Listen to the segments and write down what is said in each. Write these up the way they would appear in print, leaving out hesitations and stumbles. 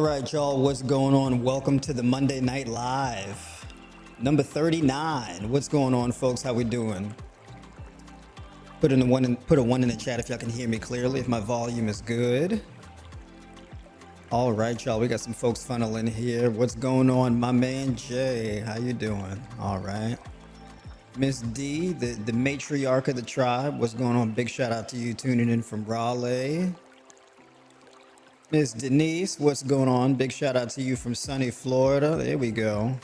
right, y'all, what's going on? Welcome to the Monday Night Live, number 39. What's going on, folks? How we doing? Put a one in the chat if y'all can hear me clearly, if my volume is good. All right, y'all, we got some folks funneling here. What's going on, my man Jay? How you doing? All right. Miss D, the matriarch of the tribe. What's going on? Big shout out to you tuning in from Raleigh. Miss Denise, what's going on? Big shout out to you from sunny Florida. There we go.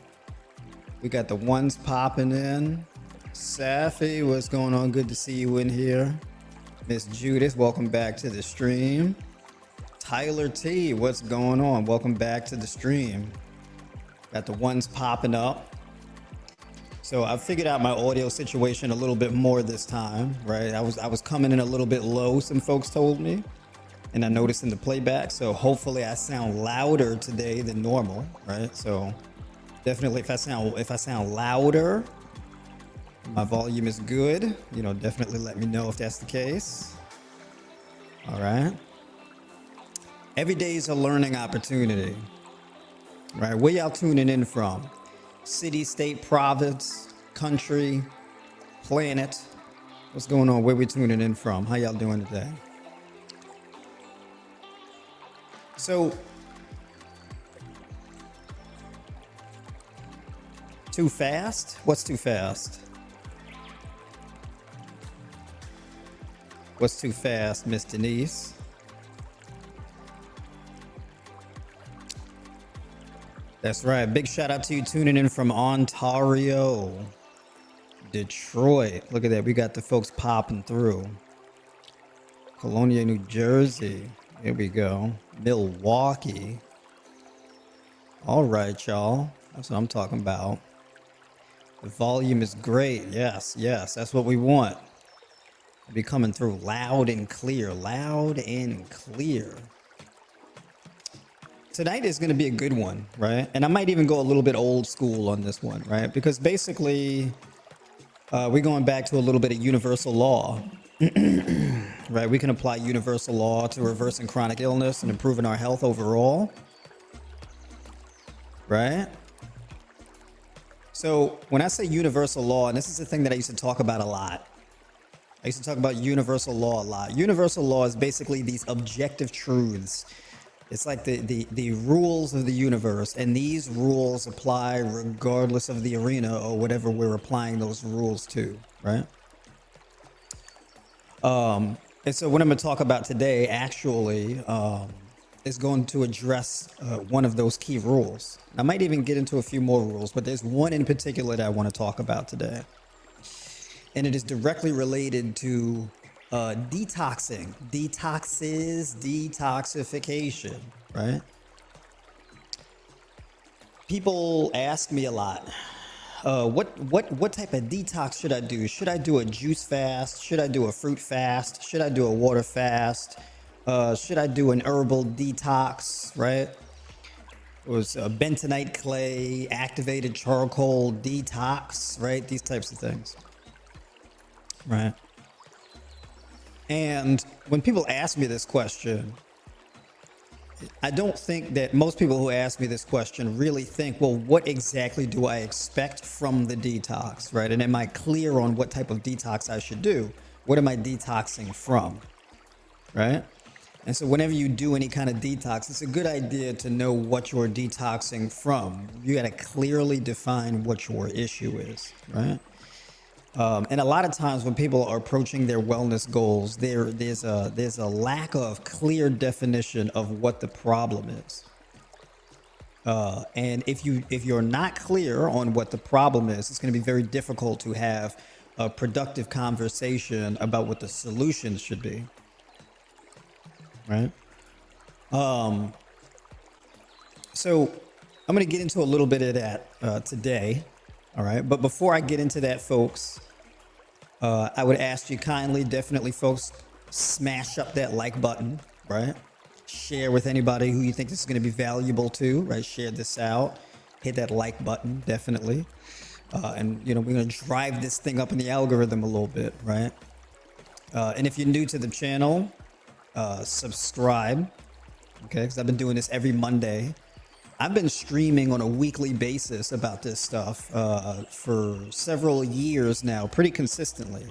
We got the ones popping in. Safi, what's going on? Good to see you in here. Miss Judith, welcome back to the stream. Tyler T, what's going on? Welcome back to the stream. Got the ones popping up. So I figured out my audio situation a little bit more this time, right? I was coming in a little bit low, some folks told me. And I noticed in the playback, so hopefully I sound louder today than normal, right? So definitely if I sound louder, my volume is good, you know, definitely let me know if that's the case. All right. Every day is a learning opportunity, right? Where y'all tuning in from? City, state, province, country, planet. What's going on? Where we tuning in from? How y'all doing today? So, too fast? What's too fast? What's too fast, Miss Denise? That's right. Big shout out to you tuning in from Ontario, Detroit. Look at that. We got the folks popping through. Colonia, New Jersey. Here we go. Milwaukee. All right, y'all. That's what I'm talking about. The volume is great. Yes, yes. That's what we want. Be coming through loud and clear. Loud and clear. Tonight is going to be a good one, right? And I might even go a little bit old school on this one, right? Because basically, we're going back to a little bit of universal law. Right, we can apply universal law to reversing chronic illness and improving our health overall. Right? So when I say universal law, and this is the thing that I used to talk about a lot. I used to talk about universal law a lot. Universal law is basically these objective truths. It's like the rules of the universe, and these rules apply regardless of the arena or whatever we're applying those rules to, right? And so what I'm going to talk about today actually is going to address one of those key rules. I might even get into a few more rules, but there's one in particular that I want to talk about today. And it is directly related to detoxing. Detox is detoxification, right? People ask me a lot. What type of detox should I do? Should I do a juice fast? Should I do a fruit fast? Should I do a water fast? Should I do an herbal detox, right? It was a bentonite clay, activated charcoal detox, right? These types of things, right? And when people ask me this question, I don't think that most people who ask me this question really think, well, what exactly do I expect from the detox, right? And am I clear on what type of detox I should do? What am I detoxing from, right? And so whenever you do any kind of detox, it's a good idea to know what you're detoxing from. You got to clearly define what your issue is, right? And a lot of times when people are approaching their wellness goals, there's a lack of clear definition of what the problem is. And if you're not clear on what the problem is, it's going to be very difficult to have a productive conversation about what the solutions should be. Right? So I'm going to get into a little bit of that today. All right. But before I get into that, folks, I would ask you kindly, definitely, folks, smash up that like button, right? Share with anybody who you think this is going to be valuable to, right? Share this out. Hit that like button, definitely. And, you know, we're going to drive this thing up in the algorithm a little bit, right? And if you're new to the channel, subscribe. Okay, because I've been doing this every Monday. I've been streaming on a weekly basis about this stuff for several years now, pretty consistently,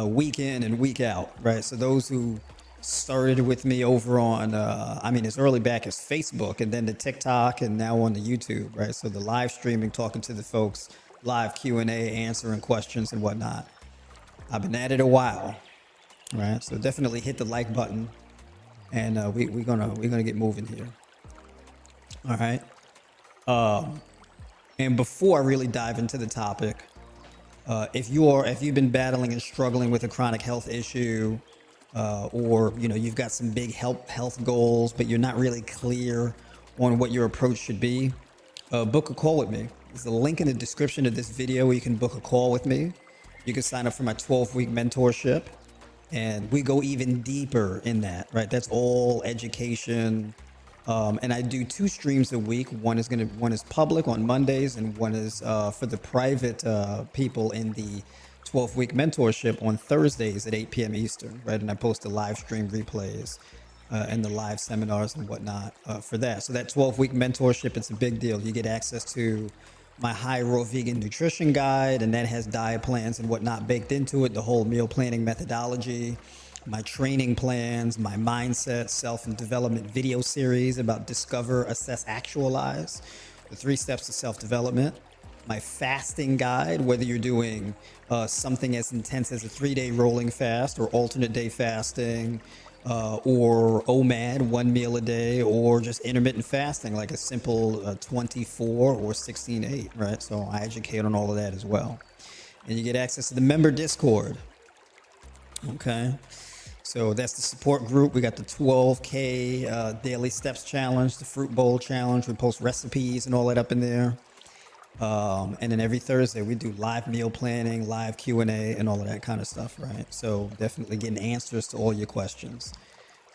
week in and week out, right? So those who started with me over on, as early back as Facebook and then to TikTok and now on the YouTube, right? So the live streaming, talking to the folks, live Q&A, answering questions and whatnot. I've been at it a while, right? So definitely hit the like button, and we're gonna get moving here. All right. And before I really dive into the topic, if you've been battling and struggling with a chronic health issue, or you've got some big health goals, but you're not really clear on what your approach should be, book a call with me. There's a link in the description of this video where you can book a call with me. You can sign up for my 12-week mentorship, and we go even deeper in that, right? That's all education. And I do 2 streams a week. One is public on Mondays, and one is for the private people in the 12-week mentorship on Thursdays at 8 p.m. Eastern, right? And I post the live stream replays and the live seminars and whatnot for that. So that 12-week mentorship, it's a big deal. You get access to my high raw vegan nutrition guide, and that has diet plans and whatnot baked into it, the whole meal planning methodology, my training plans, my mindset, self and development video series about discover, assess, actualize, the 3 steps to self-development, my fasting guide, whether you're doing something as intense as a 3-day rolling fast or alternate day fasting, or OMAD, 1 meal a day, or just intermittent fasting, like a simple 24 or 16/8, right? So I educate on all of that as well. And you get access to the member Discord. Okay. So that's the support group. We got the 12K daily steps challenge, the fruit bowl challenge. We post recipes and all that up in there. And then every Thursday we do live meal planning, live Q&A, and all of that kind of stuff, right? So definitely getting answers to all your questions.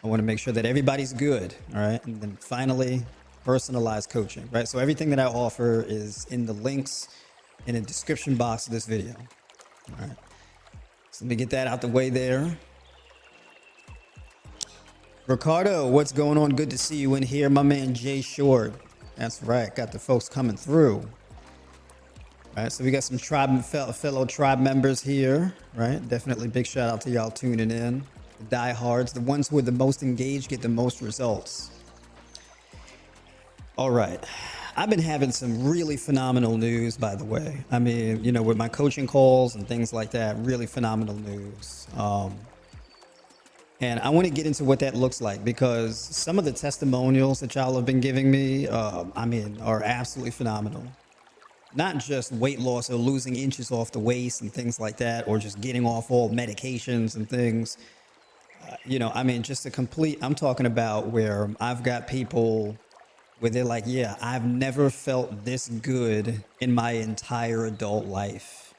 I want to make sure that everybody's good, all right? And then finally, personalized coaching, right? So everything that I offer is in the links in the description box of this video, all right? So let me get that out the way there. Ricardo, what's going on? Good to see you in here. My man Jay Short. That's right. Got the folks coming through. All right, so we got some fellow tribe members here, right? Definitely big shout out to y'all tuning in. The diehards, the ones who are the most engaged, get the most results. All right. I've been having some really phenomenal news, by the way. I mean, with my coaching calls and things like that, really phenomenal news. And I want to get into what that looks like, because some of the testimonials that y'all have been giving me, are absolutely phenomenal. Not just weight loss or losing inches off the waist and things like that, or just getting off all medications and things. Just a complete, I'm talking about where I've got people where they're like, yeah, I've never felt this good in my entire adult life,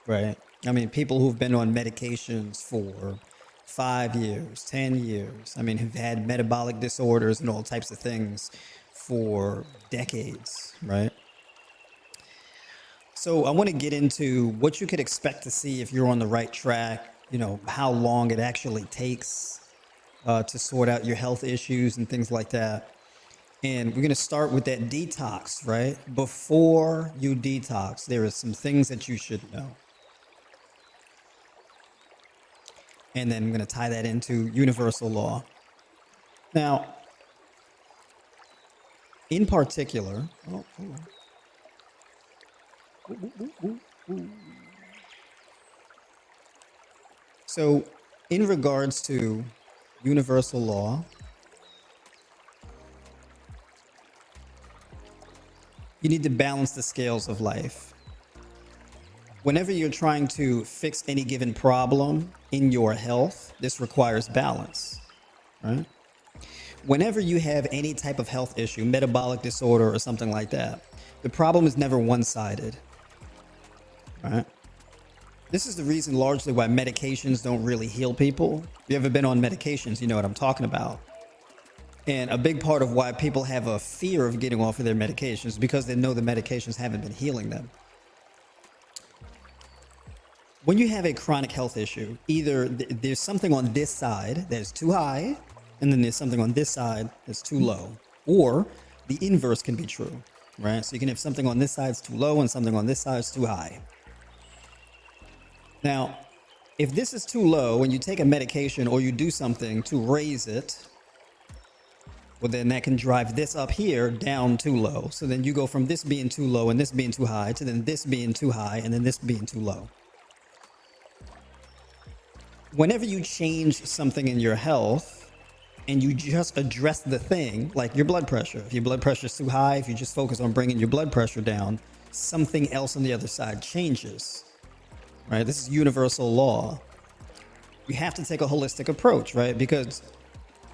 right? I mean, people who've been on medications for 5 years, 10 years, have had metabolic disorders and all types of things for decades, right? So I want to get into what you could expect to see if you're on the right track, how long it actually takes to sort out your health issues and things like that. And we're going to start with that detox, right? Before you detox, there are some things that you should know. And then I'm going to tie that into universal law. Now, in particular, so in regards to universal law, you need to balance the scales of life. Whenever you're trying to fix any given problem in your health, this requires balance, right? Whenever you have any type of health issue, metabolic disorder or something like that, the problem is never one-sided, right? This is the reason largely why medications don't really heal people. If you ever been on medications, you know what I'm talking about. And a big part of why people have a fear of getting off of their medications is because they know the medications haven't been healing them. When you have a chronic health issue, either there's something on this side that's too high and then there's something on this side that's too low. Or the inverse can be true, right? So you can have something on this side is too low and something on this side is too high. Now, if this is too low and you take a medication or you do something to raise it, well, then that can drive this up here down too low. So then you go from this being too low and this being too high to then this being too high and then this being too low. Whenever you change something in your health and you just address the thing, like your blood pressure, if your blood pressure is too high, if you just focus on bringing your blood pressure down, something else on the other side changes, right? This is universal law. You have to take a holistic approach, right? Because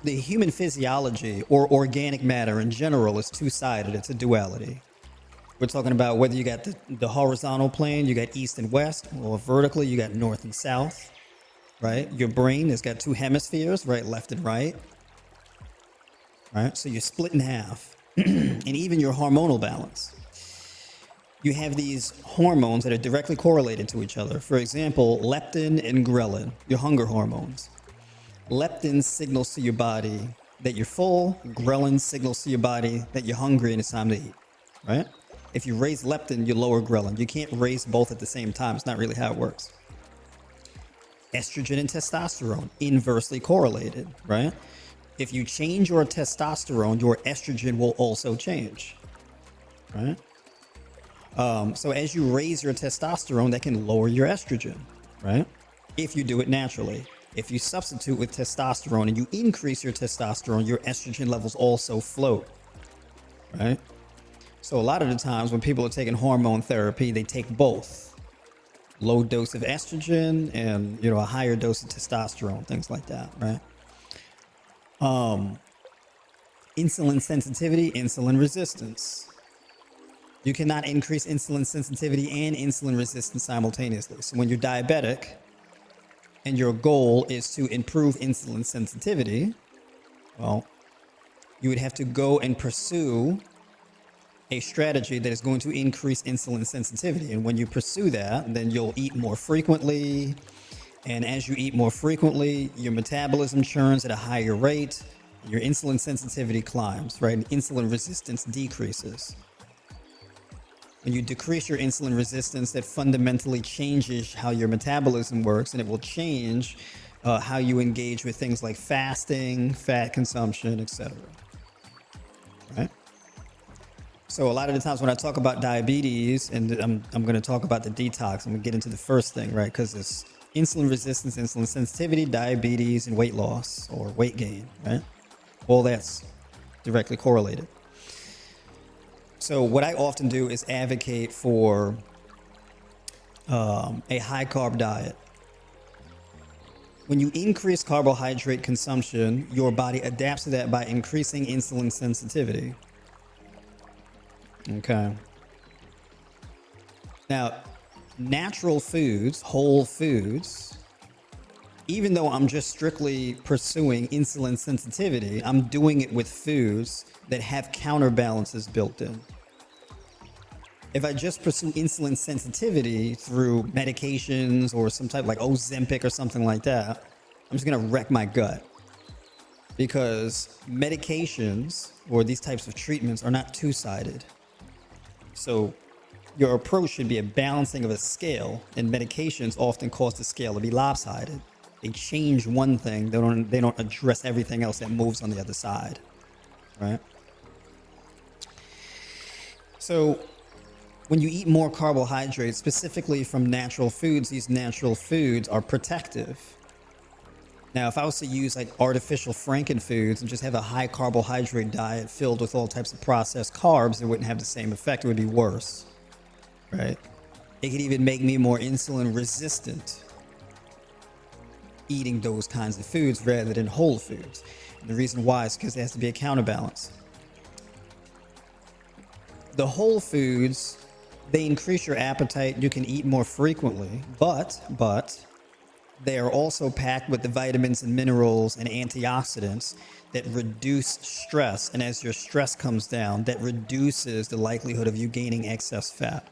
the human physiology or organic matter in general is two-sided. It's a duality. We're talking about whether you got the horizontal plane, you got east and west, or vertically, you got north and south, right? Your brain has got two hemispheres, right? Left and right, right? So you're split in half. And even your hormonal balance. You have these hormones that are directly correlated to each other. For example, leptin and ghrelin, your hunger hormones. Leptin signals to your body that you're full. Ghrelin signals to your body that you're hungry and it's time to eat, right? If you raise leptin, you lower ghrelin. You can't raise both at the same time. It's not really how it works. Estrogen and testosterone, inversely correlated, right? If you change your testosterone, your estrogen will also change, right? So as you raise your testosterone, that can lower your estrogen, right? If you do it naturally. If you substitute with testosterone and you increase your testosterone, your estrogen levels also float, right? So a lot of the times when people are taking hormone therapy, they take both. Low dose of estrogen and, a higher dose of testosterone, things like that, right? Insulin sensitivity, insulin resistance. You cannot increase insulin sensitivity and insulin resistance simultaneously. So when you're diabetic, and your goal is to improve insulin sensitivity, well, you would have to go and pursue a strategy that is going to increase insulin sensitivity. And when you pursue that, then you'll eat more frequently. And as you eat more frequently, your metabolism churns at a higher rate. Your insulin sensitivity climbs, right? And insulin resistance decreases. When you decrease your insulin resistance, that fundamentally changes how your metabolism works, and it will change how you engage with things like fasting, fat consumption, etc. Right? So a lot of the times when I talk about diabetes, and I'm going to talk about the detox, I'm going to get into the first thing, right? Because it's insulin resistance, insulin sensitivity, diabetes, and weight loss or weight gain, right? All that's directly correlated. So what I often do is advocate for a high carb diet. When you increase carbohydrate consumption, your body adapts to that by increasing insulin sensitivity. Okay. Now, natural foods, whole foods, even though I'm just strictly pursuing insulin sensitivity, I'm doing it with foods that have counterbalances built in. If I just pursue insulin sensitivity through medications or some type like Ozempic or something like that, I'm just going to wreck my gut. Because medications or these types of treatments are not two-sided. So your approach should be a balancing of a scale, and medications often cause the scale to be lopsided. They change one thing, they don't address everything else that moves on the other side, right? So when you eat more carbohydrates, specifically from natural foods, these natural foods are protective. Now, if I was to use like artificial frankenfoods and just have a high carbohydrate diet filled with all types of processed carbs, it wouldn't have the same effect. It would be worse, right? It could even make me more insulin resistant eating those kinds of foods rather than whole foods. And the reason why is because there has to be a counterbalance. The whole foods, they increase your appetite. You can eat more frequently, but they are also packed with the vitamins and minerals and antioxidants that reduce stress. And as your stress comes down, that reduces the likelihood of you gaining excess fat.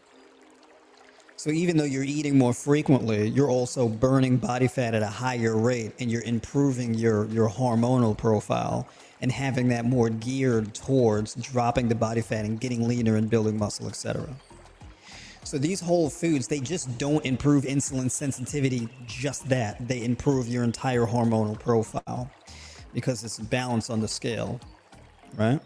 So even though you're eating more frequently, you're also burning body fat at a higher rate, and you're improving your hormonal profile and having that more geared towards dropping the body fat and getting leaner and building muscle, etc. So these whole foods, they just don't improve insulin sensitivity, just that. They improve your entire hormonal profile because it's balanced on the scale, right?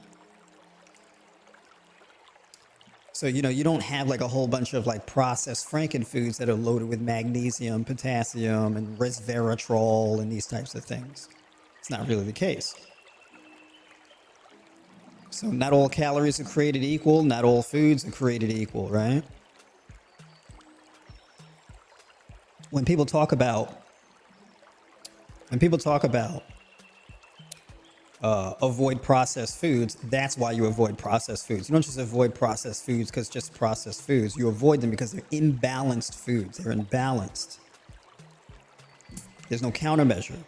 So, you don't have like a whole bunch of like processed franken foods that are loaded with magnesium, potassium, and resveratrol and these types of things. It's not really the case. So not all calories are created equal. Not all foods are created equal, right? When people talk about avoid processed foods, that's why you avoid processed foods. You don't just avoid processed foods because just processed foods. You avoid them because they're imbalanced foods. They're imbalanced. There's no countermeasure.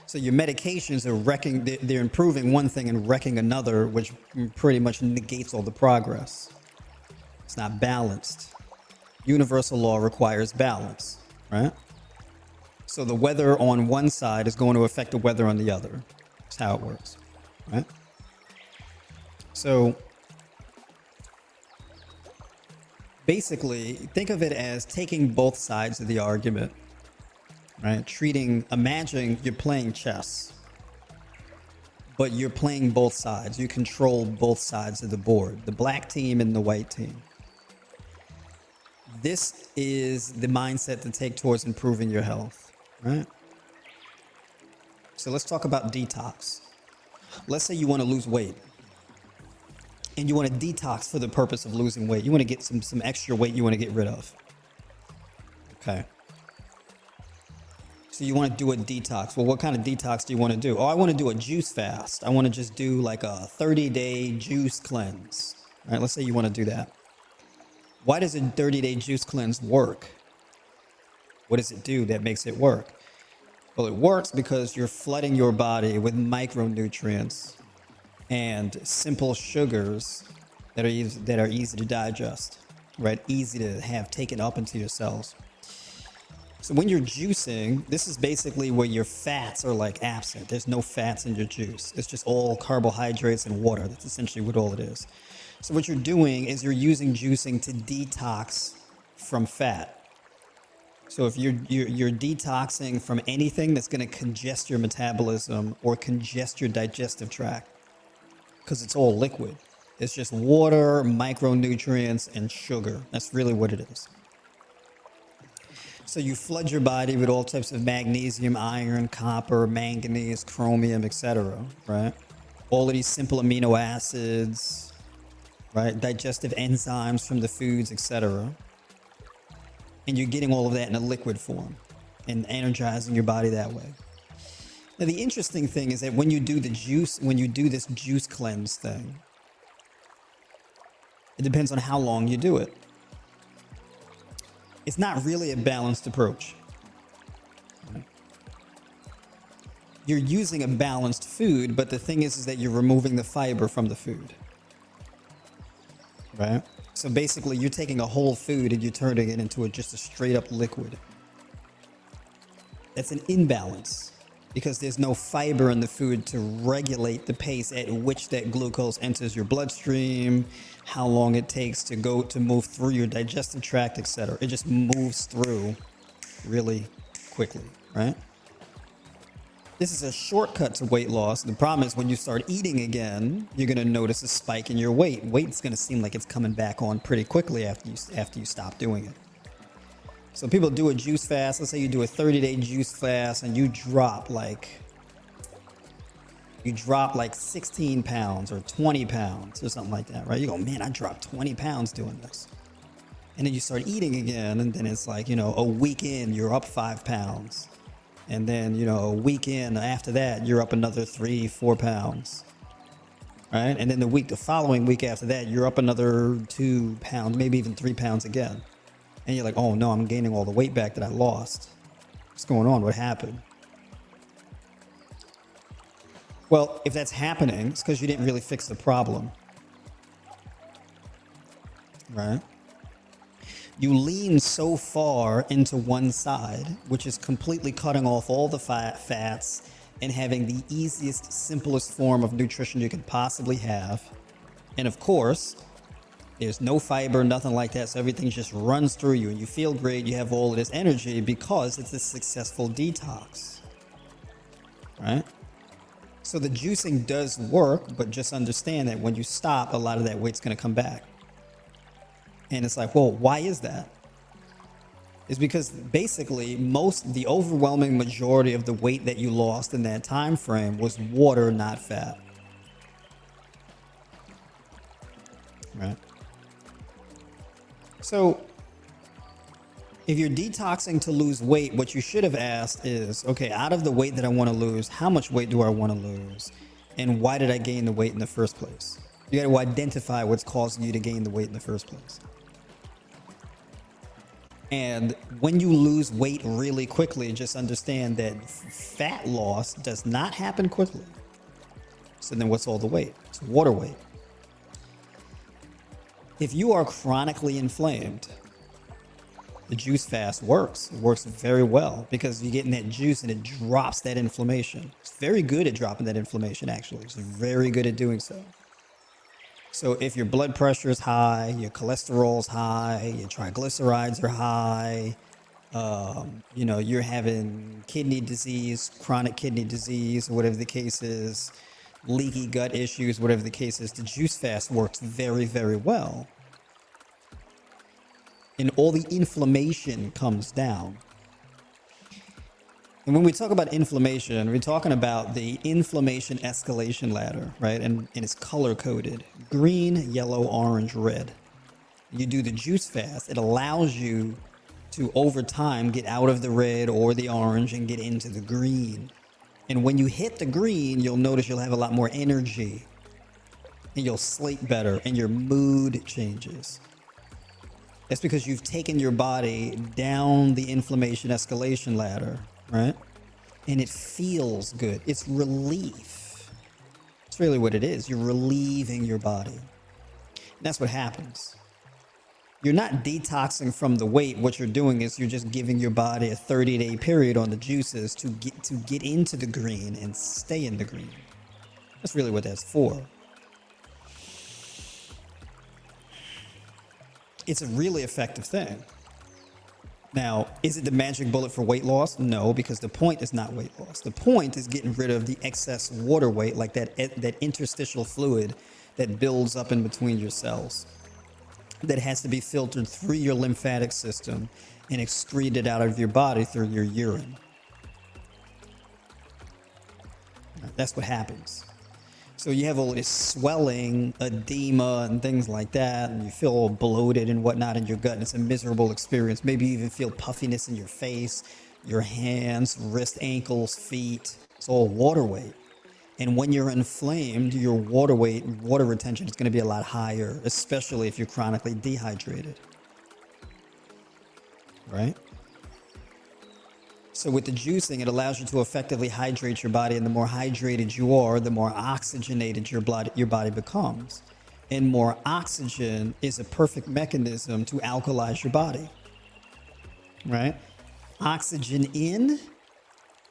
So your medications are they're improving one thing and wrecking another, which pretty much negates all the progress. It's not balanced. Universal law requires balance, right? So the weather on one side is going to affect the weather on the other. That's how it works, right? So basically, think of it as taking both sides of the argument, right? Imagine you're playing chess, but you're playing both sides. You control both sides of the board, the black team and the white team. This is the mindset to take towards improving your health, right? So let's talk about detox. Let's say you want to lose weight and you want to detox for the purpose of losing weight. You want to get some extra weight you want to get rid of. Okay. So you want to do a detox. Well, what kind of detox do you want to do? Oh, I want to do a juice fast. I want to just do like a 30-day juice cleanse. All right, let's say you want to do that. Why does a 30-day juice cleanse work? What does it do that makes it work? Well, it works because you're flooding your body with micronutrients and simple sugars that are easy to digest, right? Easy to have taken up into your cells. So when you're juicing, this is basically where your fats are like absent. There's no fats in your juice. It's just all carbohydrates and water. That's essentially what all it is. So what you're doing is you're using juicing to detox from fat. So if you're detoxing from anything that's going to congest your metabolism or congest your digestive tract, because it's all liquid. It's just water, micronutrients, and sugar. That's really what it is. So you flood your body with all types of magnesium, iron, copper, manganese, chromium, etc., right? All of these simple amino acids, right? Digestive enzymes from the foods, etc. And you're getting all of that in a liquid form and energizing your body that way. Now, the interesting thing is that when you do this juice cleanse thing, it depends on how long you do it. It's not really a balanced approach. You're using a balanced food, but the thing is that you're removing the fiber from the food, right? So basically, you're taking a whole food and you're turning it into just a straight up liquid. That's an imbalance because there's no fiber in the food to regulate the pace at which that glucose enters your bloodstream, how long it takes to move through your digestive tract, etc. It just moves through really quickly, right? This is a shortcut to weight loss. The problem is when you start eating again, you're going to notice a spike in your weight. Weight's going to seem like it's coming back on pretty quickly after you stop doing it. So people do a juice fast. Let's say you do a 30-day juice fast and you drop like 16 pounds or 20 pounds or something like that, right? You go, man, I dropped 20 pounds doing this. And then you start eating again, and then it's like, a week in, you're up 5 pounds. And then, a week in after that, you're up another 3-4 pounds, right? And then the following week after that, you're up another 2 pounds, maybe even 3 pounds again. And you're like, oh no, I'm gaining all the weight back that I lost. What's going on? What happened? Well, if that's happening, it's because you didn't really fix the problem, right? You lean so far into one side, which is completely cutting off all the fats and having the easiest, simplest form of nutrition you can possibly have. And of course, there's no fiber, nothing like that. So everything just runs through you and you feel great. You have all of this energy because it's a successful detox, right? So the juicing does work, but just understand that when you stop, a lot of that weight's going to come back. And it's like, well, why is that? It's because basically the overwhelming majority of the weight that you lost in that time frame was water, not fat. Right? So if you're detoxing to lose weight, what you should have asked is, okay, out of the weight that I want to lose, how much weight do I want to lose? And why did I gain the weight in the first place? You got to identify what's causing you to gain the weight in the first place. And when you lose weight really quickly, just understand that fat loss does not happen quickly. So then what's all the weight? It's water weight. If you are chronically inflamed, the juice fast works. It works very well because you're getting that juice and it drops that inflammation. It's very good at dropping that inflammation, actually. It's very good at doing so. So if your blood pressure is high, your cholesterol is high, your triglycerides are high, you're having kidney disease, chronic kidney disease, or whatever the case is, leaky gut issues, whatever the case is, the juice fast works very, very well. And all the inflammation comes down. And when we talk about inflammation, we're talking about the inflammation escalation ladder, right? And it's color coded: green, yellow, orange, red. You do the juice fast, it allows you to, over time, get out of the red or the orange and get into the green. And when you hit the green, you'll notice you'll have a lot more energy and you'll sleep better and your mood changes. That's because you've taken your body down the inflammation escalation ladder, right? And it feels good. It's relief. It's really what it is. You're relieving your body. And that's what happens. You're not detoxing from the weight. What you're doing is you're just giving your body a 30-day period on the juices to get into the green and stay in the green. That's really what that's for. It's a really effective thing. Now, is it the magic bullet for weight loss? No, because the point is not weight loss. The point is getting rid of the excess water weight, like that interstitial fluid that builds up in between your cells, that has to be filtered through your lymphatic system and excreted out of your body through your urine. That's what happens. So you have all this swelling, edema, and things like that, and you feel all bloated and whatnot in your gut, and it's a miserable experience. Maybe you even feel puffiness in your face, your hands, wrists, ankles, feet. It's all water weight. And when you're inflamed, your water weight, water retention is going to be a lot higher, especially if you're chronically dehydrated. Right? So with the juicing, it allows you to effectively hydrate your body, and the more hydrated you are, the more oxygenated your body becomes. And more oxygen is a perfect mechanism to alkalize your body, right? Oxygen in,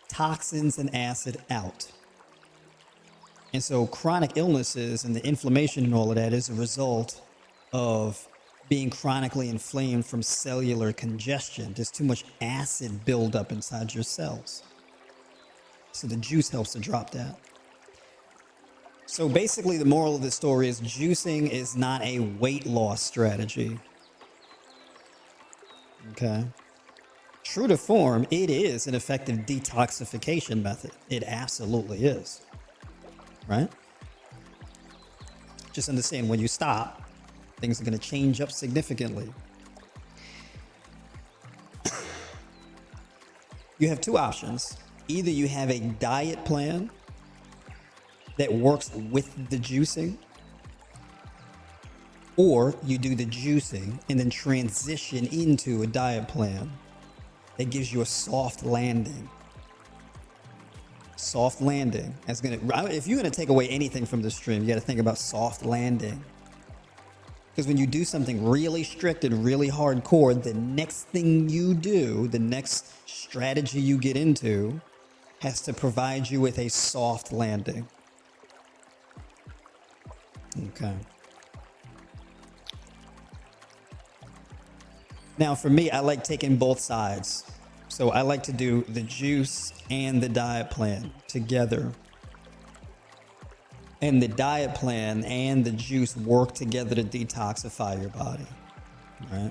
toxins and acid out. And so chronic illnesses and the inflammation and all of that is a result of being chronically inflamed from cellular congestion. There's too much acid buildup inside your cells. So the juice helps to drop that. So basically the moral of the story is juicing is not a weight loss strategy. Okay. True to form, it is an effective detoxification method. It absolutely is. Right? Just understand, when you stop, things are going to change up significantly. You have two options. Either you have a diet plan that works with the juicing, or you do the juicing and then transition into a diet plan that gives you a soft landing. Soft landing. If you're going to take away anything from the stream, you got to think about soft landing. Because when you do something really strict and really hardcore, the next thing you do, the next strategy you get into, has to provide you with a soft landing. Okay. Now, for me, I like taking both sides. So I like to do the juice and the diet plan together. And the diet plan and the juice work together to detoxify your body, right?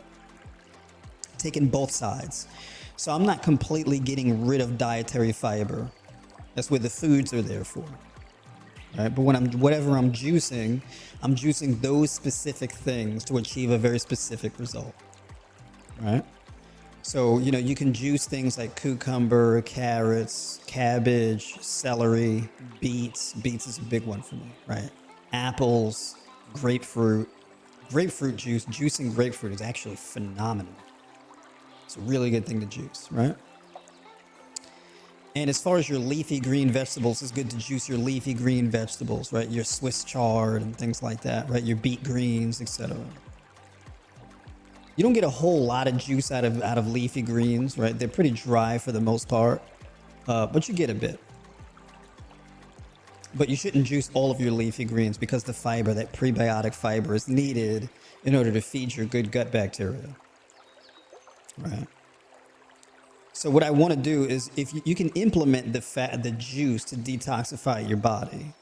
Taking both sides. So I'm not completely getting rid of dietary fiber. That's what the foods are there for, right? But when whatever I'm juicing those specific things to achieve a very specific result, right? So, you can juice things like cucumber, carrots, cabbage, celery, beets. Beets is a big one for me, right? Apples, grapefruit. Grapefruit juice, juicing grapefruit is actually phenomenal. It's a really good thing to juice, right? And as far as your leafy green vegetables, it's good to juice your leafy green vegetables, right? Your Swiss chard and things like that, right? Your beet greens, etc. You don't get a whole lot of juice out of leafy greens, right? They're pretty dry for the most part, but you get a bit. But you shouldn't juice all of your leafy greens because the fiber, that prebiotic fiber, is needed in order to feed your good gut bacteria, right? So what I want to do is, if you can implement the juice to detoxify your body,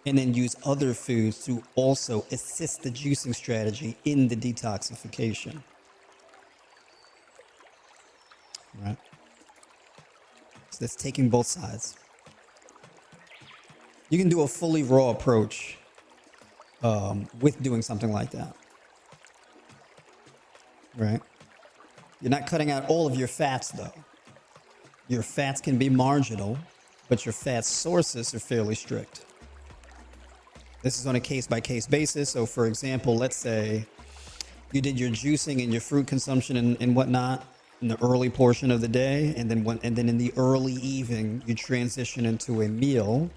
and then use other foods to also assist the juicing strategy in the detoxification. Right? So that's taking both sides. You can do a fully raw approach with doing something like that. Right? You're not cutting out all of your fats, though. Your fats can be marginal, but your fat sources are fairly strict. This is on a case-by-case basis. So, for example, let's say you did your juicing and your fruit consumption and whatnot in the early portion of the day, and then in the early evening, you transition into a meal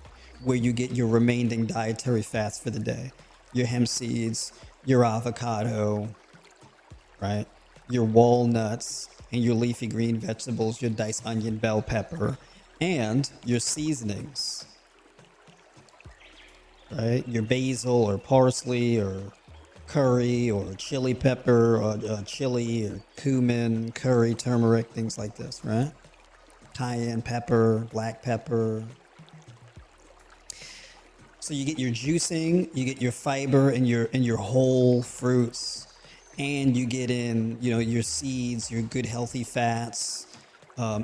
where you get your remaining dietary fats for the day. Your hemp seeds, your avocado, right? Your walnuts and your leafy green vegetables, your diced onion, bell pepper, and your seasonings. Right? Your basil or parsley or curry or chili pepper or chili or cumin, curry, turmeric, things like this, right? Cayenne pepper, black pepper. So you get your juicing, you get your fiber and your whole fruits, and you get in, your seeds, your good healthy fats,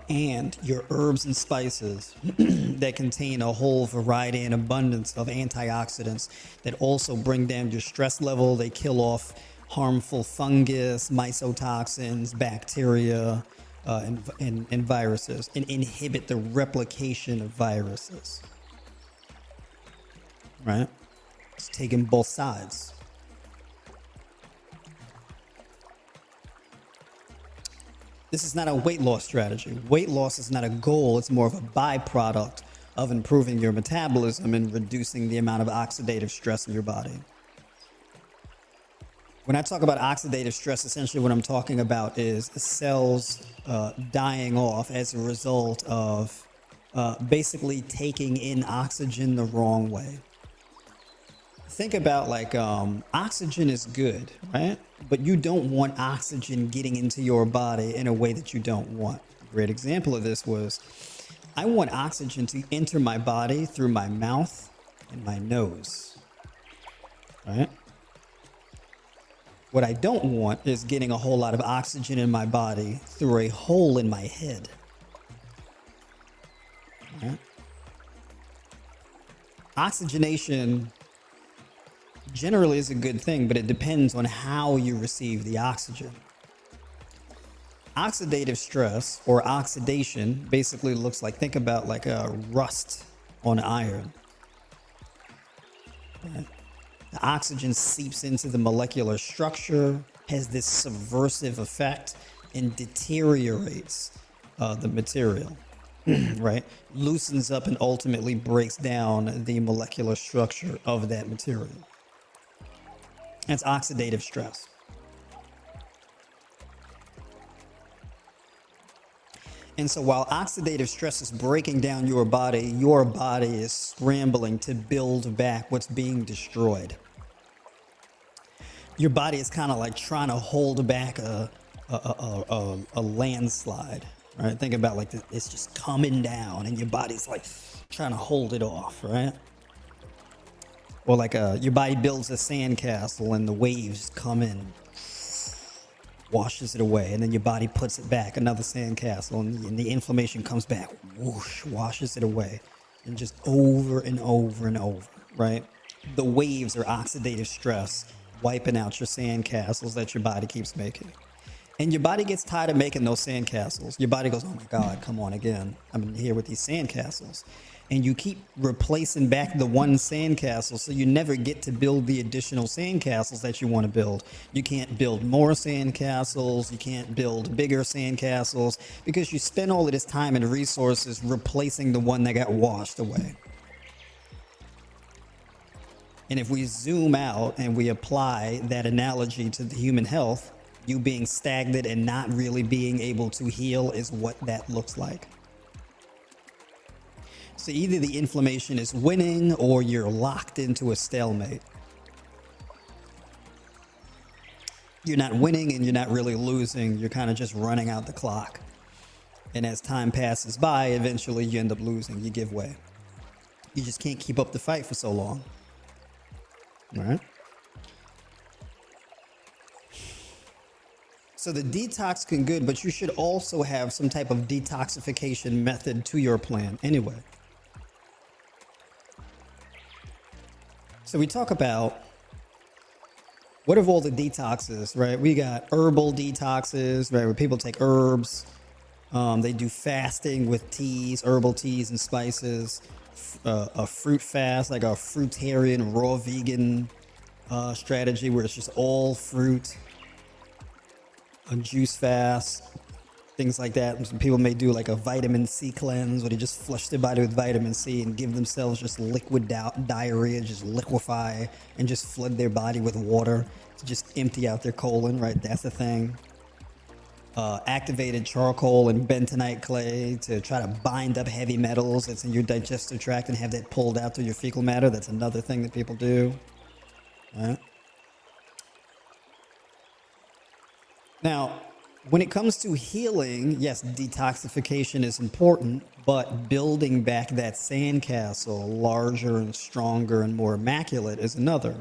and your herbs and spices that contain a whole variety and abundance of antioxidants that also bring down your stress level. They kill off harmful fungus, mycotoxins, bacteria, and viruses, and inhibit the replication of viruses. Right? It's taking both sides. This is not a weight loss strategy. Weight loss is not a goal. It's more of a byproduct of improving your metabolism and reducing the amount of oxidative stress in your body. When I talk about oxidative stress, essentially what I'm talking about is cells dying off as a result of basically taking in oxygen the wrong way. Think about oxygen is good, right? But you don't want oxygen getting into your body in a way that you don't want. A great example of this was, I want oxygen to enter my body through my mouth and my nose, right? What I don't want is getting a whole lot of oxygen in my body through a hole in my head, right? Oxygenation generally is a good thing, but it depends on how you receive the oxygen. Oxidative stress or oxidation basically looks like, think about like a rust on iron. Right? The oxygen seeps into the molecular structure, has this subversive effect, and deteriorates the material, right? Loosens up and ultimately breaks down the molecular structure of that material. That's oxidative stress. And so while oxidative stress is breaking down your body is scrambling to build back what's being destroyed. Your body is kind of like trying to hold back a landslide, right? Think about like it's just coming down and your body's like trying to hold it off, right? Or like your body builds a sandcastle and the waves come in, washes it away, and then your body puts it back, another sandcastle, and the inflammation comes back, whoosh, washes it away, and just over and over and over, right? The waves are oxidative stress, wiping out your sandcastles that your body keeps making. And your body gets tired of making those sandcastles. Your body goes, oh my God, come on again. I'm here with these sandcastles. And you keep replacing back the one sandcastle, so you never get to build the additional sandcastles that you want to build. You can't build more sandcastles. You can't build bigger sandcastles because you spend all of this time and resources replacing the one that got washed away. And if we zoom out and we apply that analogy to the human health, you being stagnant and not really being able to heal is what that looks like. So either the inflammation is winning or you're locked into a stalemate. You're not winning and you're not really losing. You're kind of just running out the clock. And as time passes by, eventually you end up losing. You give way. You just can't keep up the fight for so long. All right? So the detox can good, but you should also have some type of detoxification method to your plan anyway. So we talk about what of all the detoxes, right? We got herbal detoxes, right? Where people take herbs. They do fasting with teas, herbal teas and spices. A fruit fast, like a fruitarian, raw vegan strategy where it's just all fruit. A juice fast, things like that. And some people may do like a vitamin C cleanse where they just flush their body with vitamin C and give themselves just liquid diarrhea, just liquefy and just flood their body with water to just empty out their colon, right? That's the thing. Activated charcoal and bentonite clay to try to bind up heavy metals that's in your digestive tract and have that pulled out through your fecal matter. That's another thing that people do. Right? Now, when it comes to healing, yes, detoxification is important, but building back that sandcastle larger and stronger and more immaculate is another.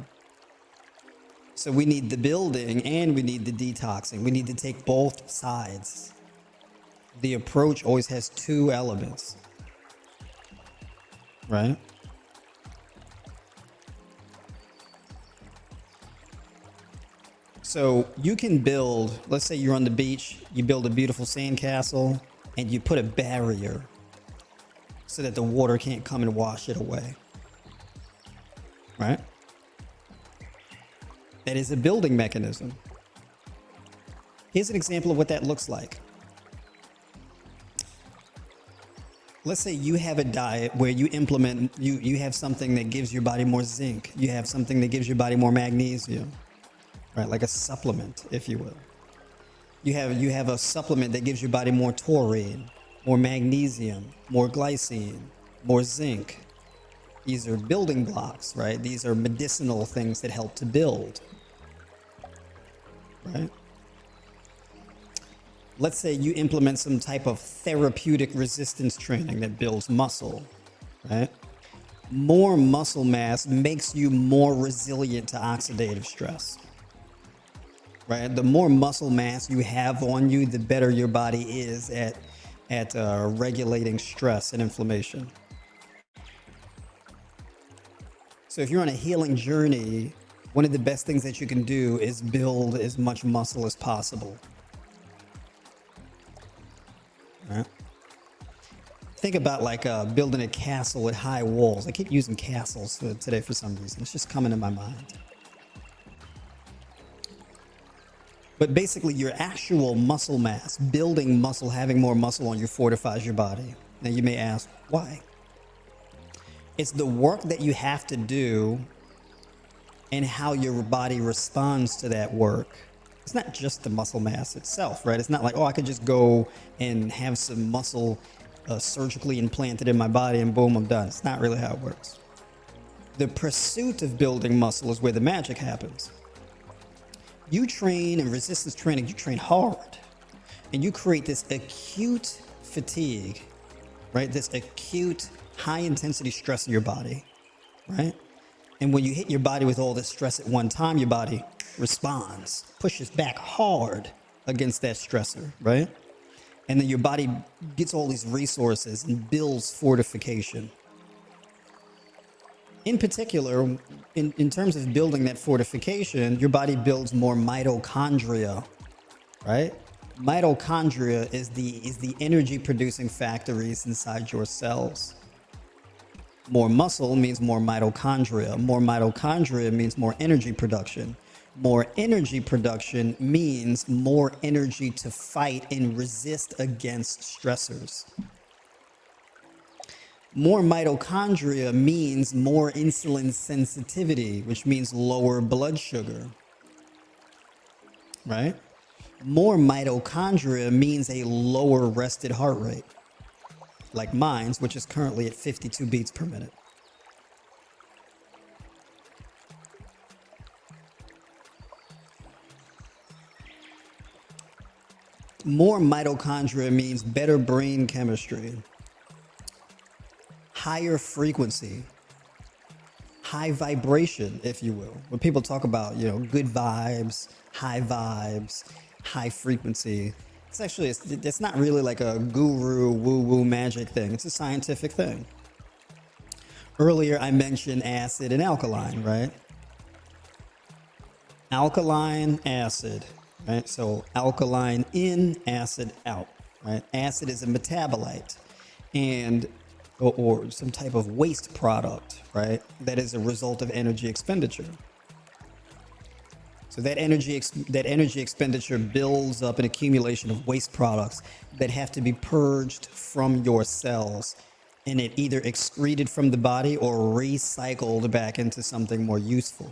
So we need the building and we need the detoxing. We need to take both sides. The approach always has two elements, right? So you can build, let's say you're on the beach, you build a beautiful sandcastle and you put a barrier so that the water can't come and wash it away, right? That is a building mechanism. Here's an example of what that looks like. Let's say you have a diet where you implement, you have something that gives your body more zinc. You have something that gives your body more magnesium. Right, like a supplement, if you will. You have a supplement that gives your body more taurine, more magnesium, more glycine, more zinc. These are building blocks, right? These are medicinal things that help to build, right? Let's say you implement some type of therapeutic resistance training that builds muscle, right? More muscle mass makes you more resilient to oxidative stress. Right? The more muscle mass you have on you, the better your body is at regulating stress and inflammation. So if you're on a healing journey, one of the best things that you can do is build as much muscle as possible. Right? Think about like building a castle with high walls. I keep using castles today for some reason. It's just coming to my mind. But basically your actual muscle mass, building muscle, having more muscle on you fortifies your body. Now you may ask, why? It's the work that you have to do and how your body responds to that work. It's not just the muscle mass itself, right? It's not like, oh, I could just go and have some muscle surgically implanted in my body and boom, I'm done. It's not really how it works. The pursuit of building muscle is where the magic happens. You train in resistance training, you train hard, and you create this acute fatigue, right? This acute high intensity stress in your body, right? And when you hit your body with all this stress at one time, your body responds, pushes back hard against that stressor, right? And then your body gets all these resources and builds fortification. In particular, in terms of building that fortification, your body builds more mitochondria, right? Mitochondria is the energy producing factories inside your cells. More muscle means more mitochondria. More mitochondria means more energy production. More energy production means more energy to fight and resist against stressors. More mitochondria means more insulin sensitivity, which means lower blood sugar, right? More mitochondria means a lower rested heart rate, like mine's, which is currently at 52 beats per minute. More mitochondria means better brain chemistry, higher frequency, high vibration, if you will. When people talk about, good vibes, high frequency, it's not really like a guru woo-woo magic thing. It's a scientific thing. Earlier, I mentioned acid and alkaline, right? Alkaline, acid, right? So alkaline in, acid out, right? Acid is a metabolite and or some type of waste product, right? That is a result of energy expenditure. So that energy expenditure builds up an accumulation of waste products that have to be purged from your cells, and it either excreted from the body or recycled back into something more useful.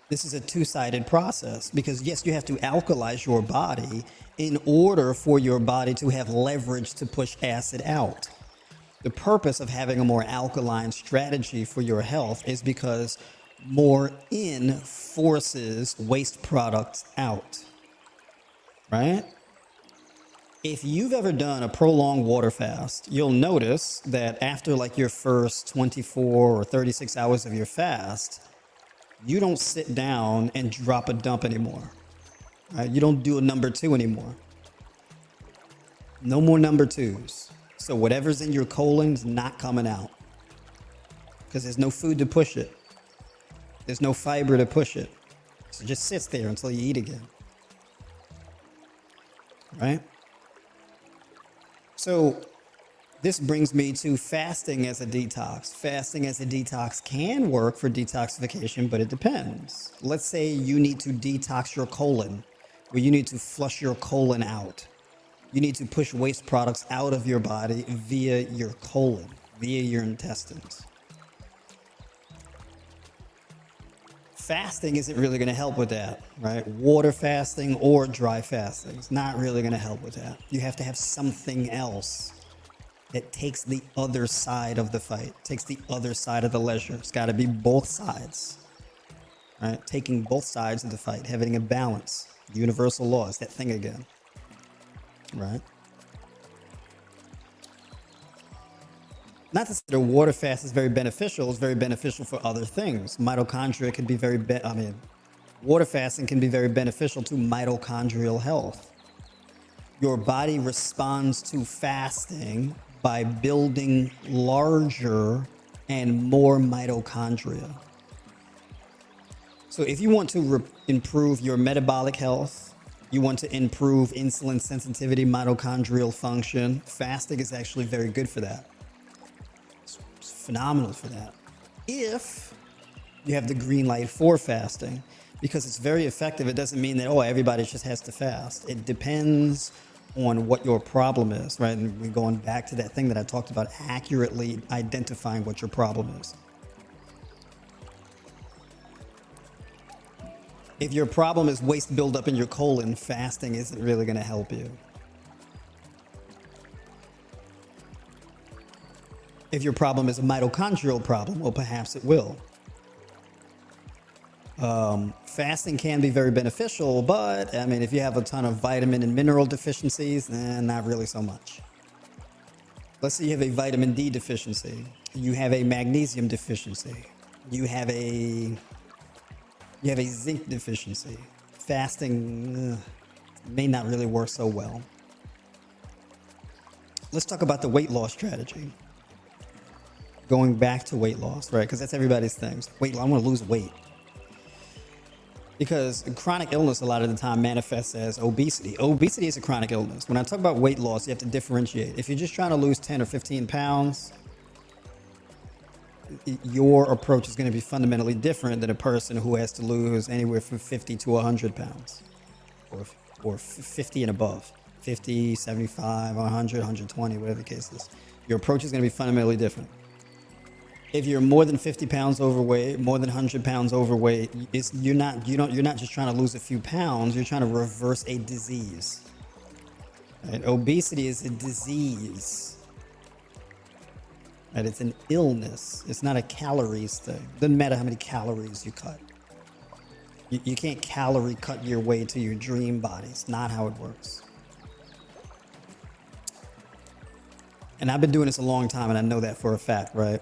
This is a two-sided process because, yes, you have to alkalize your body in order for your body to have leverage to push acid out. The purpose of having a more alkaline strategy for your health is because more in forces waste products out, right? If you've ever done a prolonged water fast, you'll notice that after like your first 24 or 36 hours of your fast, you don't sit down and drop a dump anymore, right? You don't do a number two anymore. No more number twos. So whatever's in your colon's not coming out because there's no food to push it. There's no fiber to push it. So it just sits there until you eat again, right? So this brings me to fasting as a detox. Fasting as a detox can work for detoxification, but it depends. Let's say you need to detox your colon, or you need to flush your colon out. You need to push waste products out of your body via your colon, via your intestines. Fasting isn't really going to help with that, right? Water fasting or dry fasting is not really going to help with that. You have to have something else that takes the other side of the fight, takes the other side of the ledger. It's got to be both sides, right? Taking both sides of the fight, having a balance. Universal laws, that thing again, right? Not to say that a water fast is very beneficial. It's very beneficial for other things. Mitochondria can be water fasting can be very beneficial to mitochondrial health. Your body responds to fasting by building larger and more mitochondria. So if you want to improve your metabolic health, you want to improve insulin sensitivity, mitochondrial function, fasting is actually very good for that. It's phenomenal for that. If you have the green light for fasting, because it's very effective, it doesn't mean that, everybody just has to fast. It depends on what your problem is, right? And we're going back to that thing that I talked about, accurately identifying what your problem is. If your problem is waste buildup in your colon, fasting isn't really going to help you. If your problem is a mitochondrial problem, well, perhaps it will. Fasting can be very beneficial, but I mean, if you have a ton of vitamin and mineral deficiencies, not really so much. Let's say you have a vitamin D deficiency, you have a magnesium deficiency, you have a zinc deficiency. Fasting may not really work so well. Let's talk about the weight loss strategy. Going back to weight loss, right? Because that's everybody's thing. Wait, I want to lose weight. Because chronic illness a lot of the time manifests as obesity. Obesity is a chronic illness. When I talk about weight loss, you have to differentiate. If you're just trying to lose 10 or 15 pounds, your approach is going to be fundamentally different than a person who has to lose anywhere from 50 to 100 pounds or 50 and above. 50, 75, 100, 120, whatever the case is. Your approach is going to be fundamentally different. If you're more than 50 pounds overweight, more than 100 pounds overweight, you're not just trying to lose a few pounds, you're trying to reverse a disease. Right? Obesity is a disease. Right? It's an illness. It's not a calories thing. Doesn't matter how many calories you cut. You can't calorie cut your way to your dream body. It's not how it works. And I've been doing this a long time, and I know that for a fact, right?